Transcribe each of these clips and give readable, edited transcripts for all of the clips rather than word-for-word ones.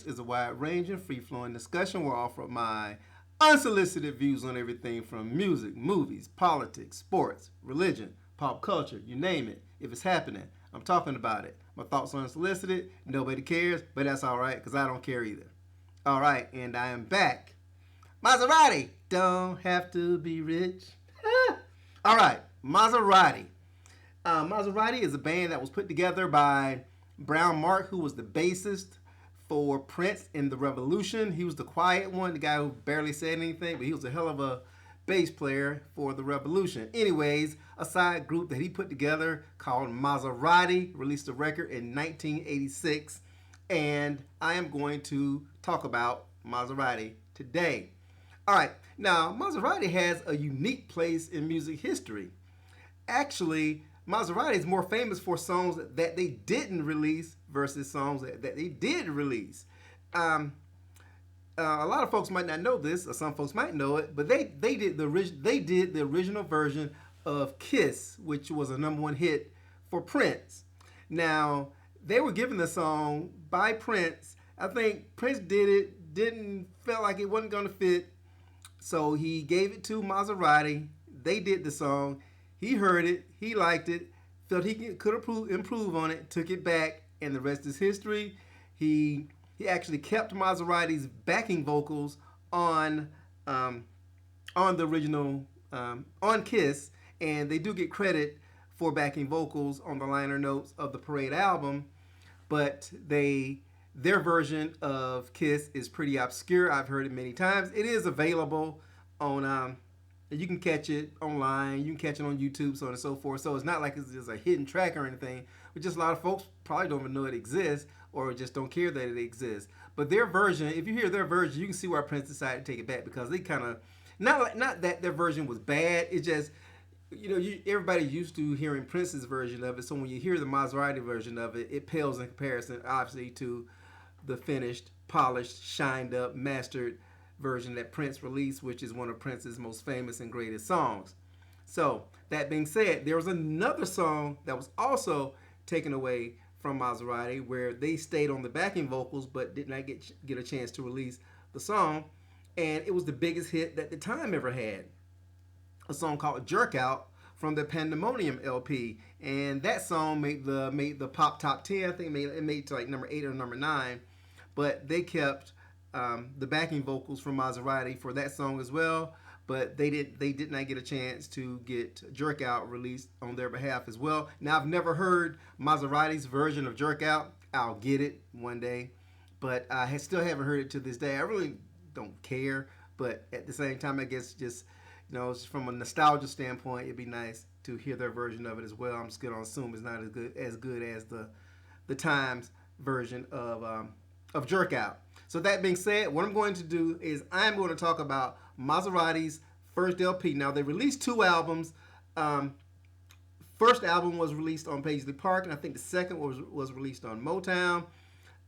Drinks is a wide-ranging, free-flowing discussion where I offer my unsolicited views on everything from music, movies, politics, sports, religion, pop culture, you name it. If it's happening, I'm talking about it. My thoughts are unsolicited. Nobody cares, but that's all right because I don't care either. All right, and I am back. MaZarati, don't have to be rich. All right, MaZarati. MaZarati is a band that was put together by Brown Mark, who was the bassist for Prince in the Revolution. He was the quiet one, the guy who barely said anything, but he was a hell of a bass player for the Revolution. Anyways, a side group that he put together called MaZarati released a record in 1986, and I am going to talk about MaZarati today. All right, now MaZarati has a unique place in music history. Actually, MaZarati is more famous for songs that they didn't release versus songs that they did release. A lot of folks might not know this, or some folks might know it, but they did the original version of "Kiss," which was a #1 hit for Prince. Now they were given the song by Prince. I think Prince didn't feel like it wasn't gonna fit, so he gave it to MaZarati. They did the song. He heard it, he liked it, felt he could improve on it, took it back, and the rest is history. He actually kept Maserati's backing vocals on the original on Kiss, and they do get credit for backing vocals on the liner notes of the Parade album, but their version of Kiss is pretty obscure. I've heard it many times. It is available on you can catch it online. You can catch it on YouTube, so on and so forth. So it's not like it's just a hidden track or anything. But just a lot of folks probably don't even know it exists or just don't care that it exists. But their version, if you hear their version, you can see why Prince decided to take it back because they kind of not that their version was bad. It's just everybody used to hearing Prince's version of it. So when you hear the Maserati version of it, it pales in comparison, obviously, to the finished, polished, shined up, mastered version that Prince released, which is one of Prince's most famous and greatest songs. So that being said, there was another song that was also taken away from Maserati where they stayed on the backing vocals but did not get a chance to release the song, and it was the biggest hit that the time ever had. A song called "Jerk Out" from the Pandemonium LP, and that song made the pop top 10. I think it made to like number 8 or number 9, but they kept the backing vocals from Maserati for that song as well, but they did not get a chance to get "Jerk Out" released on their behalf as well. Now I've never heard Maserati's version of "Jerk Out." I'll get it one day, but I still haven't heard it to this day. I really don't care, but at the same time, I guess just from a nostalgia standpoint, it'd be nice to hear their version of it as well. I'm just gonna assume it's not as good as the Times version of "Jerk Out." So that being said, what I'm going to do is I'm going to talk about Maserati's first LP. Now they released 2 albums. First album was released on Paisley Park, and I think the second was released on Motown.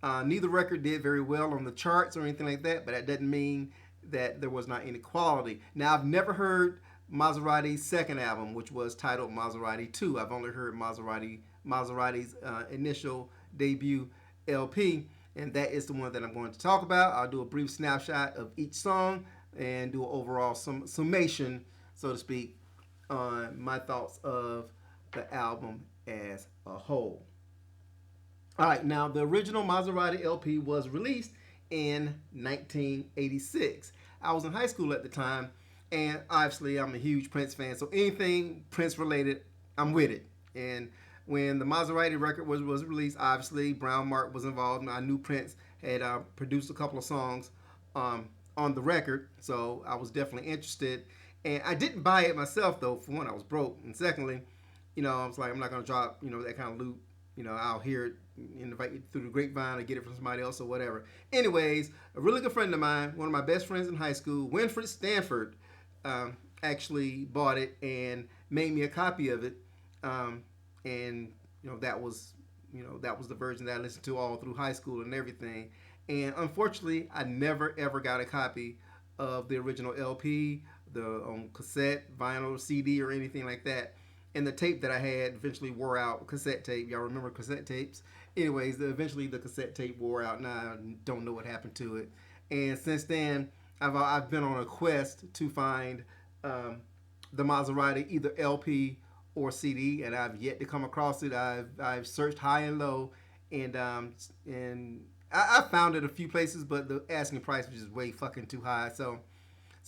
Neither record did very well on the charts or anything like that, but that doesn't mean that there was not any quality. Now I've never heard Maserati's second album, which was titled Maserati 2. I've only heard Maserati's initial debut LP, and that is the one that I'm going to talk about. I'll do a brief snapshot of each song and do an overall summation, so to speak, on my thoughts of the album as a whole. All right, now the original Maserati LP was released in 1986. I was in high school at the time, and obviously I'm a huge Prince fan, so anything Prince related, I'm with it. And when the Maserati record was released, obviously Brown Mark was involved, and I knew Prince had produced a couple of songs on the record, so I was definitely interested. And I didn't buy it myself, though. For one, I was broke, and secondly, I was like, I'm not gonna drop that kind of loot. I'll hear it through the grapevine or get it from somebody else or whatever. Anyways, a really good friend of mine, one of my best friends in high school, Winfred Stanford, actually bought it and made me a copy of it. And that was the version that I listened to all through high school and everything. And unfortunately, I never ever got a copy of the original LP, the cassette, vinyl, CD, or anything like that. And the tape that I had eventually wore out. Cassette tape, y'all remember cassette tapes? Anyways, eventually the cassette tape wore out, and I don't know what happened to it. And since then, I've been on a quest to find the MaZarati, either LP or CD, and I've yet to come across it. I've searched high and low, and I found it a few places, but the asking price was just way fucking too high. So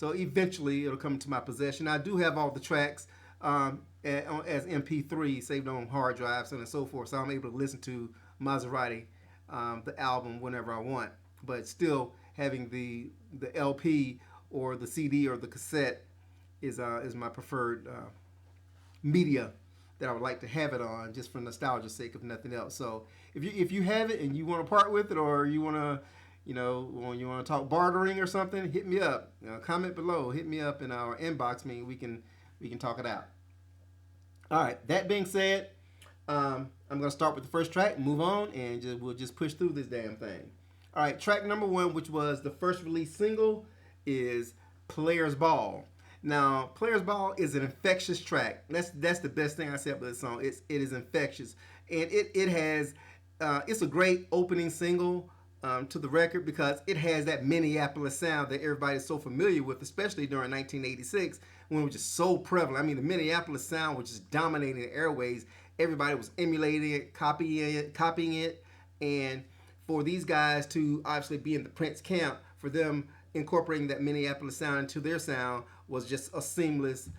eventually it'll come to my possession. I do have all the tracks as MP3 saved on hard drives and so forth, so I'm able to listen to MaZarati, the album, whenever I want. But still, having the LP or the CD or the cassette is my preferred media that I would like to have it on, just for nostalgia's sake, if nothing else. So if you have it and you want to part with it, or you want to, when you want to talk bartering or something, hit me up. Comment below. Hit me up in our inbox. We can talk it out. All right. That being said, I'm gonna start with the first track, move on, and we'll just push through this damn thing. All right. Track number 1, which was the first release single, is "Players Ball." Now, "Players Ball" is an infectious track. That's the best thing I said about this song. It is infectious, and it has it's a great opening single to the record, because it has that Minneapolis sound that everybody's so familiar with, especially during 1986 when it was just so prevalent. I mean, the Minneapolis sound was just dominating the airways. Everybody was emulating it, copying it, and for these guys to obviously be in the Prince camp, for them incorporating that Minneapolis sound into their sound was just a seamless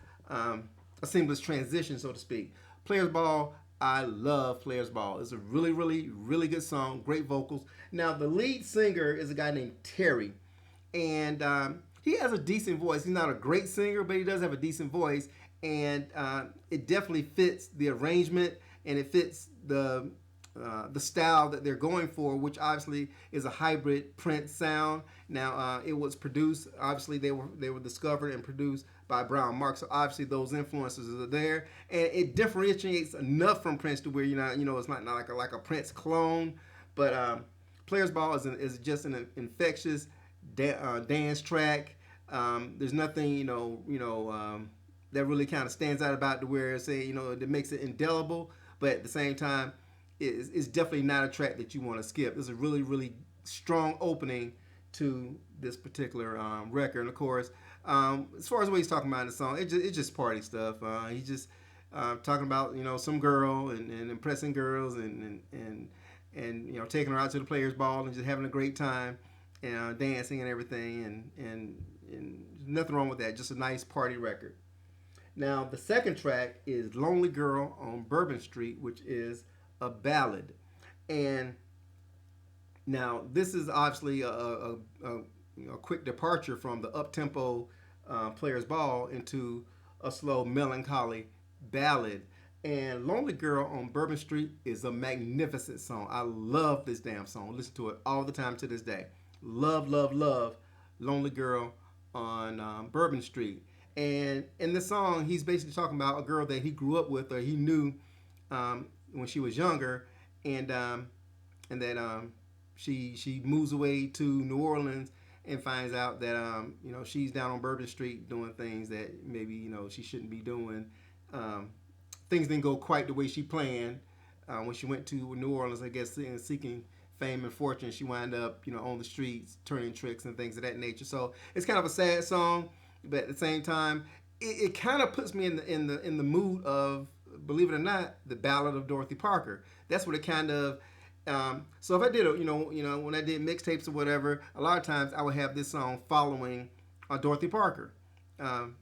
transition, so to speak. "Players Ball," I love "Players Ball." It's a really, really, really good song, great vocals. Now, the lead singer is a guy named Terry, and he has a decent voice. He's not a great singer, but he does have a decent voice, and it definitely fits the arrangement, and it fits the style that they're going for, which obviously is a hybrid Prince sound. Now, it was produced, obviously they were discovered and produced by Brown Mark, so obviously those influences are there, and it differentiates enough from Prince to where it's not like a Prince clone. But "Players Ball" is just an infectious dance track. There's nothing that really kind of stands out about to where that makes it indelible, but at the same time, it's definitely not a track that you want to skip. It's a really, really strong opening to this particular record. And of course, as far as what he's talking about in the song, it's just party stuff. He's just talking about some girl and impressing girls and taking her out to the Players Ball and just having a great time and dancing and everything, and nothing wrong with that. Just a nice party record. Now, the second track is "Lonely Girl on Bourbon Street," which is a ballad. And now this is obviously a quick departure from the up-tempo Players Ball into a slow, melancholy ballad. And "Lonely Girl on Bourbon Street" is a magnificent song. I love this damn song. Listen to it all the time to this day. Love, love, love "Lonely Girl on Bourbon Street." And in the song, he's basically talking about a girl that he grew up with, or he knew when she was younger, and that she moves away to New Orleans and finds out that she's down on Bourbon Street doing things that maybe she shouldn't be doing. Things didn't go quite the way she planned when she went to New Orleans, I guess, seeking fame and fortune. She wound up on the streets turning tricks and things of that nature. So it's kind of a sad song, but at the same time, it kind of puts me in the mood of, believe it or not, the Ballad of Dorothy Parker. That's what it kind of. So if I did, when I did mixtapes or whatever, a lot of times I would have this song following Dorothy Parker. On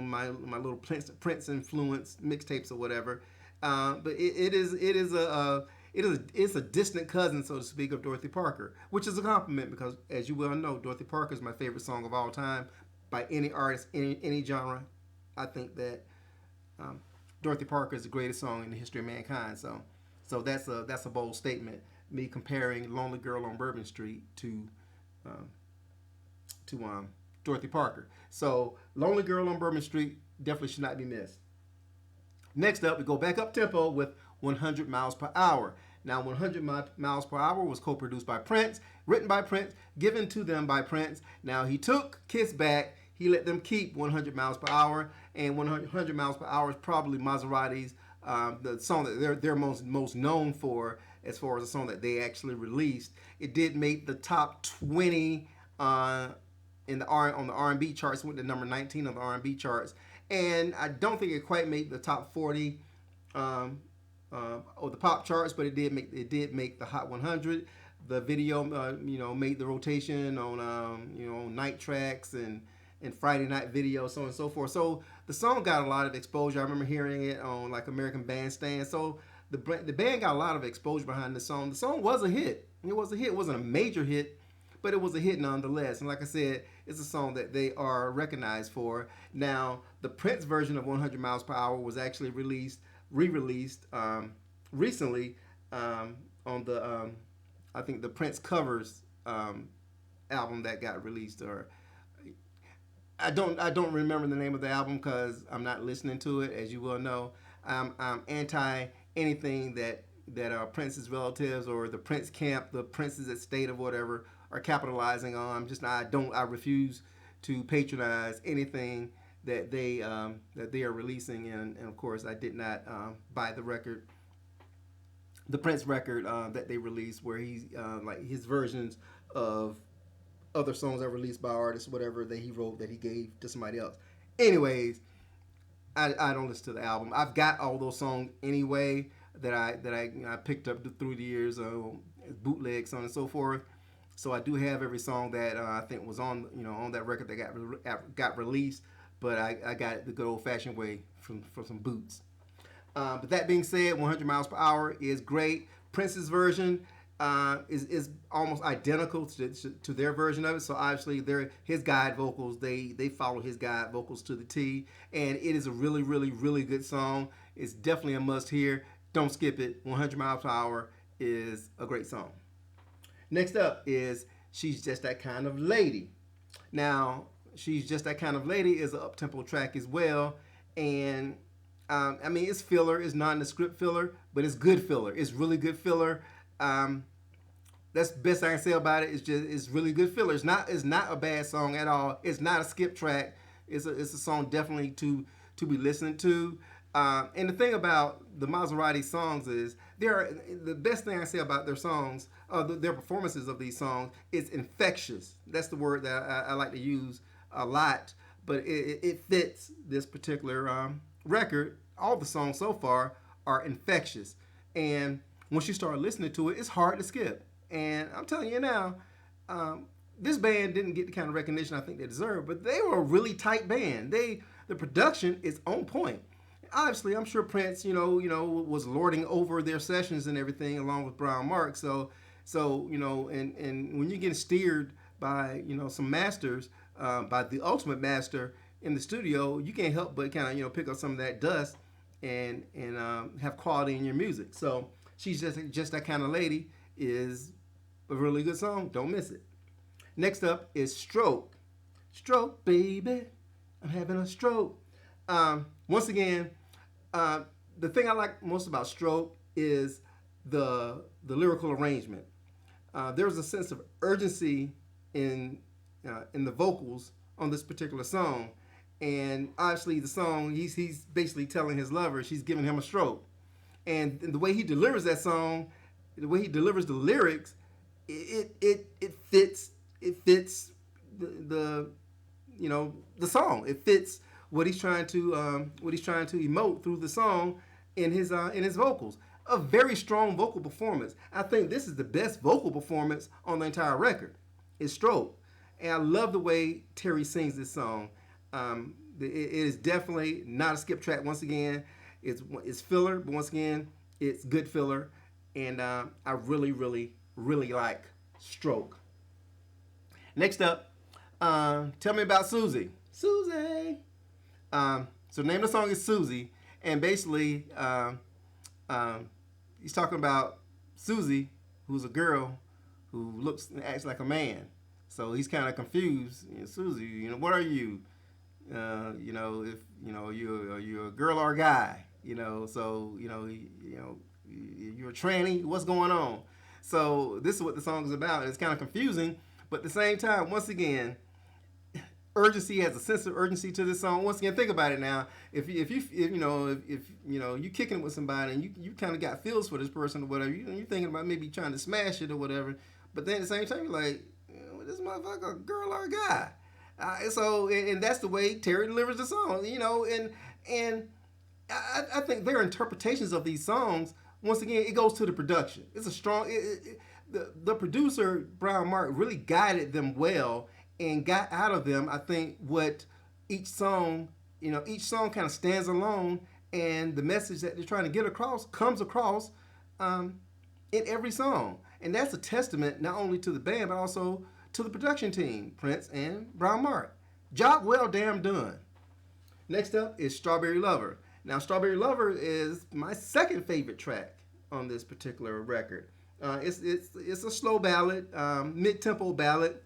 my little Prince influence mixtapes or whatever. But it's a distant cousin, so to speak, of Dorothy Parker, which is a compliment because, as you well know, Dorothy Parker is my favorite song of all time by any artist, any genre. I think that Dorothy Parker is the greatest song in the history of mankind. So that's a bold statement. Me comparing "Lonely Girl on Bourbon Street" to Dorothy Parker. So "Lonely Girl on Bourbon Street" definitely should not be missed. Next up, we go back up tempo with "100 Miles Per Hour." Now, "100 Miles Per Hour" was co-produced by Prince, written by Prince, given to them by Prince. Now, he took Kiss back. He let them keep 100 Miles Per Hour, and 100 Miles Per Hour is probably MaZarati's the song that they're most known for, as far as a song that they actually released. It did make the top 20 in the on the R&B charts. Went to number 19 on the R&B charts, and I don't think it quite made the top 40 or the pop charts, but it did make the Hot 100. The video, made the rotation on night tracks and Friday night videos, so on and so forth. So the song got a lot of exposure. I remember hearing it on like American Bandstand. So the band got a lot of exposure behind the song. The song was a hit. It was a hit. It wasn't a major hit, but it was a hit nonetheless. And like I said, it's a song that they are recognized for. Now, the Prince version of 100 Miles Per Hour was actually re-released recently on the I think the Prince Covers album that got released. Or I don't remember the name of the album because I'm not listening to it, as you well know. I'm anti anything that Prince's relatives or the Prince camp, the Prince's estate or whatever, are capitalizing on. I refuse to patronize anything that they are releasing, and of course I did not buy the Prince record that they released, where he's like his versions of other songs that were released by artists, whatever that he wrote that he gave to somebody else. Anyways, I don't listen to the album. I've got all those songs anyway that I picked up through the years, bootlegs, so on and so forth. So I do have every song that I think was on that record that got released, but I got it the good old fashioned way from some boots. But that being said, 100 Miles Per Hour is great. Prince's version is almost identical to their version of it. So obviously, his guide vocals, they follow his guide vocals to the T, and it is a really, really, really good song. It's definitely a must hear. Don't skip it. 100 Miles Per Hour is a great song. Next up is She's Just That Kind of Lady. Now, She's Just That Kind of Lady is an up-tempo track as well, and it's filler. It's nondescript filler, but it's good filler. It's really good filler. That's the best I can say about it. It's really good filler. It's not a bad song at all. It's not a skip track. It's a song definitely to be listened to. And the thing about the MaZarati songs is the best thing I say about their songs, their performances of these songs, is infectious. That's the word that I like to use a lot, but it fits this particular record. All the songs so far are infectious, and once you start listening to it, it's hard to skip. And I'm telling you now, this band didn't get the kind of recognition I think they deserve, but they were a really tight band. The production is on point. Obviously, I'm sure Prince, was lording over their sessions and everything along with Brown Mark. So and when you get steered by some masters, by the ultimate master in the studio, you can't help but kind of pick up some of that dust and have quality in your music. So She's Just That Kind of Lady is a really good song. Don't miss it. Next up is Stroke. Stroke, baby, I'm having a stroke. Once again, the thing I like most about Stroke is the lyrical arrangement. There's a sense of urgency in the vocals on this particular song, and obviously the song he's basically telling his lover she's giving him a stroke, and the way he delivers that song, the way he delivers the lyrics, it fits the song. It fits what he's trying to emote through the song in his vocals. A very strong vocal performance. I think this is the best vocal performance on the entire record. It's Stroke, and I love the way Terry sings this song. It is definitely not a skip track. Once again, it's filler, but once again, it's good filler, and I really, really, really like Stroke. Next up, Tell Me About Susie. Susie. So the name of the song is Susie, and basically he's talking about Susie, who's a girl who looks and acts like a man. So he's kind of confused. Susie, what are you? If you're a girl or a guy. So you're a tranny. What's going on? So this is what the song is about. And it's kind of confusing, but at the same time, once again, urgency, has a sense of urgency to this song. Once again, think about it now. If you kicking it with somebody and you kind of got feels for this person or whatever, you're thinking about maybe trying to smash it or whatever. But then at the same time, you're like, this motherfucker, a girl or a guy. And that's the way Terry delivers the song. And I think their interpretations of these songs, once again, it goes to the production. It's a strong. The producer Brian Mark really guided them well and got out of them, I think, what each song kind of stands alone, and the message that they're trying to get across comes across in every song. And that's a testament not only to the band, but also to the production team, Prince and Brian Mark. Job well damn done. Next up is Strawberry Lover. Now, Strawberry Lover is my second favorite track on this particular record. It's a slow ballad, mid-tempo ballad.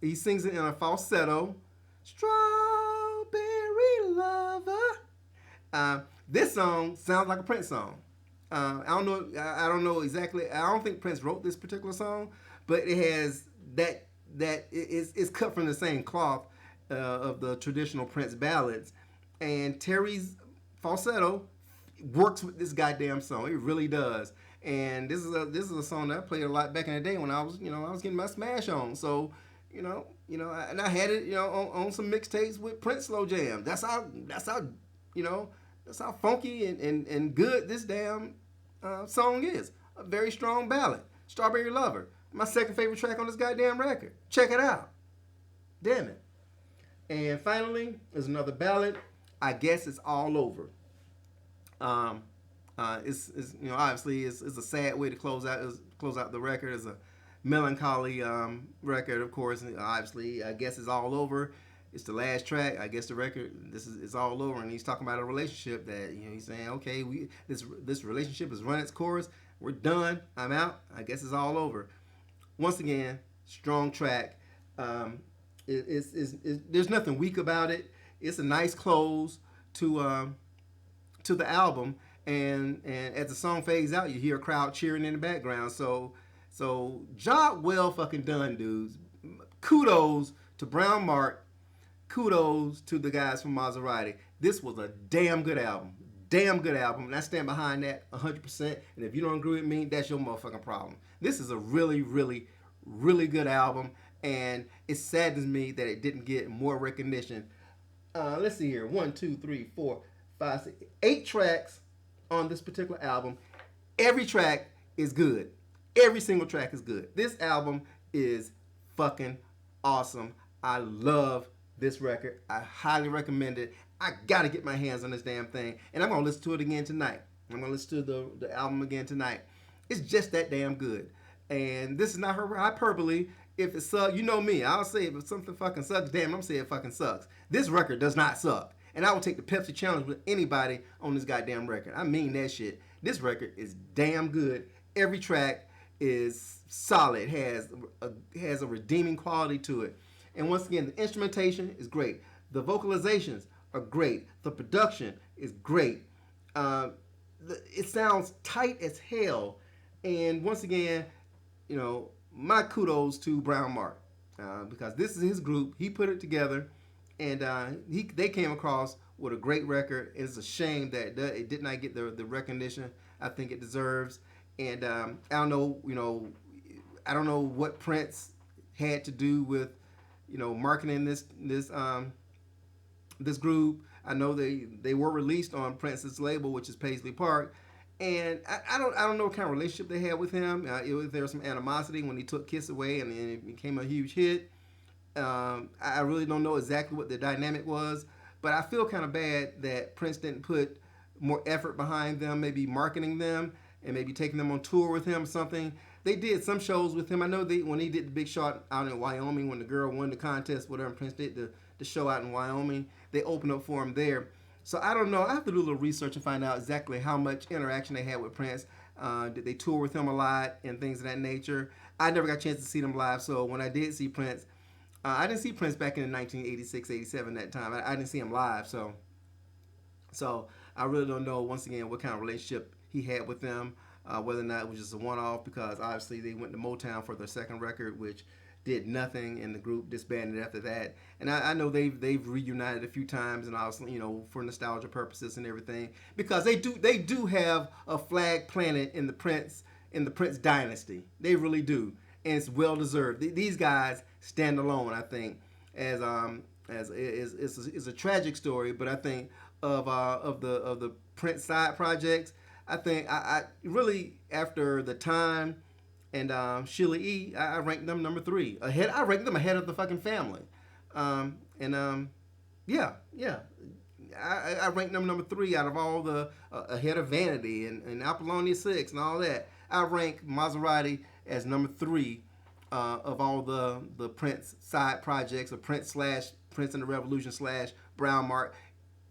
He sings it in a falsetto. Strawberry Lover. This song sounds like a Prince song. I don't know exactly. I don't think Prince wrote this particular song, but it has that it's cut from the same cloth of the traditional Prince ballads. And Terry's falsetto works with this goddamn song. It really does. And this is a song that I played a lot back in the day when I was getting my smash on. So, and I had it, on some mixtapes with Prince slow jam. That's how funky and good this damn song is. A very strong ballad. Strawberry Lover. My second favorite track on this goddamn record. Check it out. Damn it. And finally, there's another ballad. I Guess It's All Over. It's obviously it's a sad way to close out the record. It's a melancholy record, of course. And obviously, I Guess It's All Over. It's the last track. I guess the record it's all over, and he's talking about a relationship that he's saying, okay, this relationship has run its course. We're done. I'm out. I guess it's all over. Once again, strong track. There's nothing weak about it. It's a nice close to the album, and as the song fades out, you hear a crowd cheering in the background. So job well fucking done, dudes. Kudos to Brown Mark. Kudos to the guys from MaZarati. This was a damn good album. Damn good album. And I stand behind that 100%. And if you don't agree with me, that's your motherfucking problem. This is a really, really, really good album. And it saddens me that it didn't get more recognition. Let's see here. 1, 2, 3, 4, 5, 6, 8 tracks on this particular album. Every track is good. Every single track is good. This album is fucking awesome. I love this record. I highly recommend it. I gotta get my hands on this damn thing. And I'm gonna listen to it again tonight. I'm gonna listen to the album again tonight. It's just that damn good. And this is not hyperbole. If it sucks, you know me. I'll say if something fucking sucks, damn, I'm saying it fucking sucks. This record does not suck. And I will take the Pepsi challenge with anybody on this goddamn record. I mean that shit. This record is damn good. Every track is solid. Has a redeeming quality to it. And once again, the instrumentation is great. The vocalizations are great. The production is great. It sounds tight as hell. And once again, my kudos to Brown Mark. Because this is his group. He put it together. And they came across with a great record. It's a shame that it did not get the recognition I think it deserves. And I don't know what Prince had to do with marketing this group. I know they were released on Prince's label, which is Paisley Park, and I don't know what kind of relationship they had with him. There was some animosity when he took Kiss away, and it became a huge hit. I really don't know exactly what the dynamic was, but I feel kind of bad that Prince didn't put more effort behind them, maybe marketing them and maybe taking them on tour with him or something. They did some shows with him. I know when he did the big shot out in Wyoming, when the girl won the contest, whatever, Prince did the show out in Wyoming, they opened up for him there. So I don't know. I have to do a little research and find out exactly how much interaction they had with Prince. Did they tour with him a lot and things of that nature? I never got a chance to see them live, so when I did see Prince, I didn't see Prince back in 1986, 87, that time. I didn't see him live, so I really don't know, once again, what kind of relationship he had with them. Whether or not it was just a one-off, because obviously they went to Motown for their second record, which did nothing, and the group disbanded after that. And I know they've reunited a few times, and also, you know, for nostalgia purposes and everything, because they do have a flag planted in the Prince dynasty. They really do, and it's well deserved. These guys stand alone, I think, as is a tragic story, but I think of the Prince side projects. I think I really, after the time and Sheila E., I ranked them number 3 ahead. I ranked them ahead of the fucking Family, and yeah. I ranked them number 3 out of all the ahead of Vanity and Apollonia 6 and all that. I rank MaZarati as number 3 of all the Prince side projects, or Prince slash Prince and the Revolution slash Brown Mark,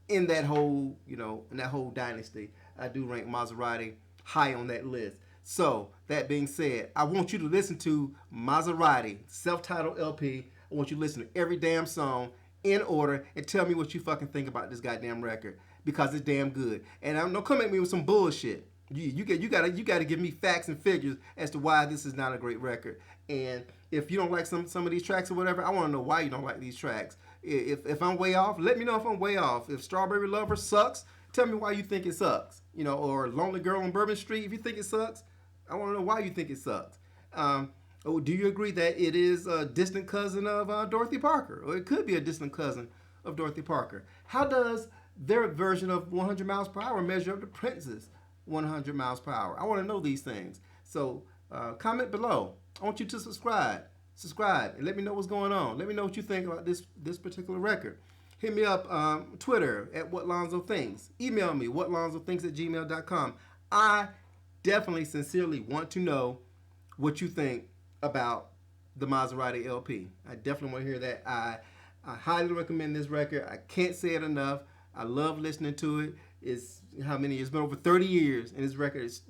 in that whole, you know, in that whole dynasty. I do rank MaZarati high on that list. So that being said, I want you to listen to MaZarati self-titled LP. I want you to listen to every damn song in order and tell me what you fucking think about this goddamn record, because it's damn good. And don't come at me with some bullshit. You gotta give me facts and figures as to why this is not a great record. And if you don't like some of these tracks or whatever, I want to know why you don't like these tracks. If I'm way off, let me know if I'm way off. If Strawberry Lover sucks, tell me why you think it sucks. You know, or Lonely Girl on Bourbon Street, if you think it sucks, I want to know why you think it sucks. Do you agree that it is a distant cousin of Dorothy Parker? Or it could be a distant cousin of Dorothy Parker. How does their version of 100 miles per hour measure up to Prince's 100 miles per hour? I want to know these things. So comment below. I want you to subscribe, and let me know what's going on. Let me know what you think about this particular record. Hit me up Twitter at WhatLonzoThinks. Email me, whatlonzothinks@gmail.com. I definitely, sincerely want to know what you think about the MaZarati LP. I definitely want to hear that. I highly recommend this record. I can't say it enough. I love listening to it. It's it's been over 30 years, and this record's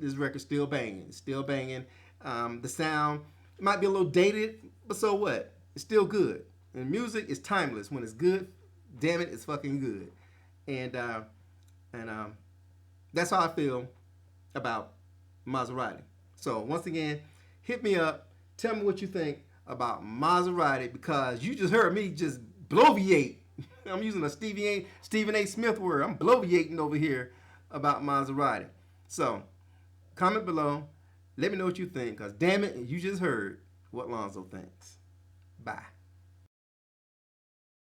still banging. It's still banging. The sound might be a little dated, but so what? It's still good. And music is timeless. When it's good, damn it, it's fucking good. And that's how I feel about MaZarati. So once again, hit me up. Tell me what you think about MaZarati, because you just heard me just bloviate. I'm using a Stephen A. Smith word. I'm bloviating over here about MaZarati. So comment below. Let me know what you think, because damn it, you just heard what Lonzo thinks. Bye.